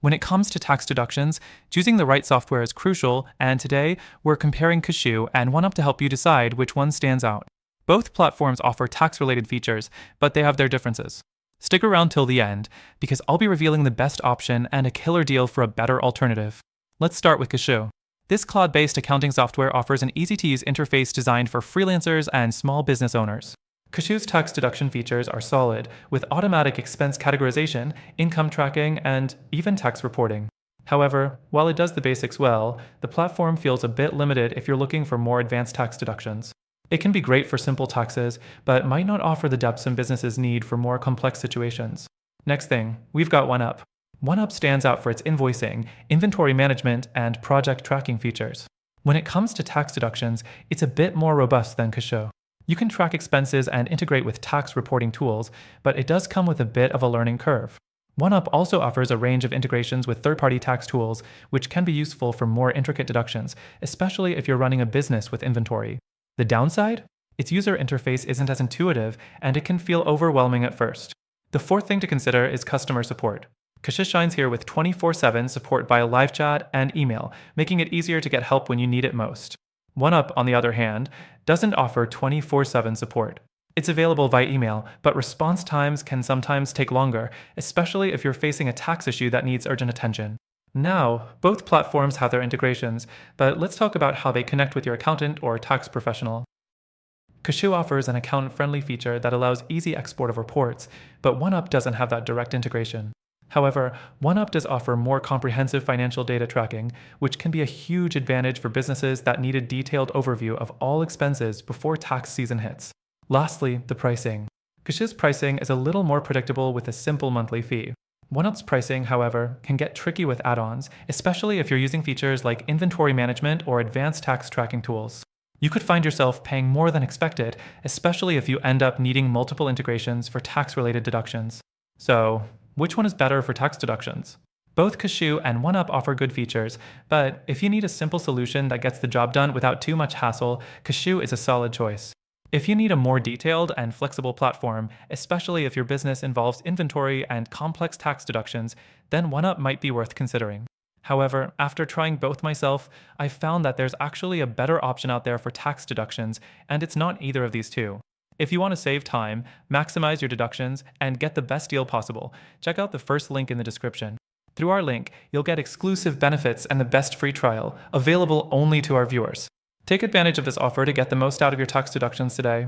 When it comes to tax deductions, choosing the right software is crucial, and today we're comparing Kashoo and OneUp to help you decide which one stands out. Both platforms offer tax-related features, but they have their differences. Stick around till the end, because I'll be revealing the best option and a killer deal for a better alternative. Let's start with Kashoo. This cloud-based accounting software offers an easy-to-use interface designed for freelancers and small business owners. Kashoo's tax deduction features are solid, with automatic expense categorization, income tracking, and even tax reporting. However, while it does the basics well, the platform feels a bit limited if you're looking for more advanced tax deductions. It can be great for simple taxes, but might not offer the depth some businesses need for more complex situations. Next thing, we've got OneUp. OneUp stands out for its invoicing, inventory management, and project tracking features. When it comes to tax deductions, it's a bit more robust than Kashoo. You can track expenses and integrate with tax reporting tools, but it does come with a bit of a learning curve. OneUp also offers a range of integrations with third-party tax tools, which can be useful for more intricate deductions, especially if you're running a business with inventory. The downside? Its user interface isn't as intuitive, and it can feel overwhelming at first. The fourth thing to consider is customer support. Kashoo shines here with 24/7 support via live chat and email, making it easier to get help when you need it most. OneUp, on the other hand, doesn't offer 24/7 support. It's available via email, but response times can sometimes take longer, especially if you're facing a tax issue that needs urgent attention. Now, both platforms have their integrations, but let's talk about how they connect with your accountant or tax professional. Kashoo offers an accountant-friendly feature that allows easy export of reports, but OneUp doesn't have that direct integration. However, OneUp does offer more comprehensive financial data tracking, which can be a huge advantage for businesses that need a detailed overview of all expenses before tax season hits. Lastly, the pricing. Kashoo's pricing is a little more predictable with a simple monthly fee. OneUp's pricing, however, can get tricky with add-ons, especially if you're using features like inventory management or advanced tax tracking tools. You could find yourself paying more than expected, especially if you end up needing multiple integrations for tax-related deductions. So, which one is better for tax deductions? Both Kashoo and OneUp offer good features, but if you need a simple solution that gets the job done without too much hassle, Kashoo is a solid choice. If you need a more detailed and flexible platform, especially if your business involves inventory and complex tax deductions, then OneUp might be worth considering. However, after trying both myself, I've found that there's actually a better option out there for tax deductions, and it's not either of these two. If you want to save time, maximize your deductions, and get the best deal possible, check out the first link in the description. Through our link, you'll get exclusive benefits and the best free trial, available only to our viewers. Take advantage of this offer to get the most out of your tax deductions today.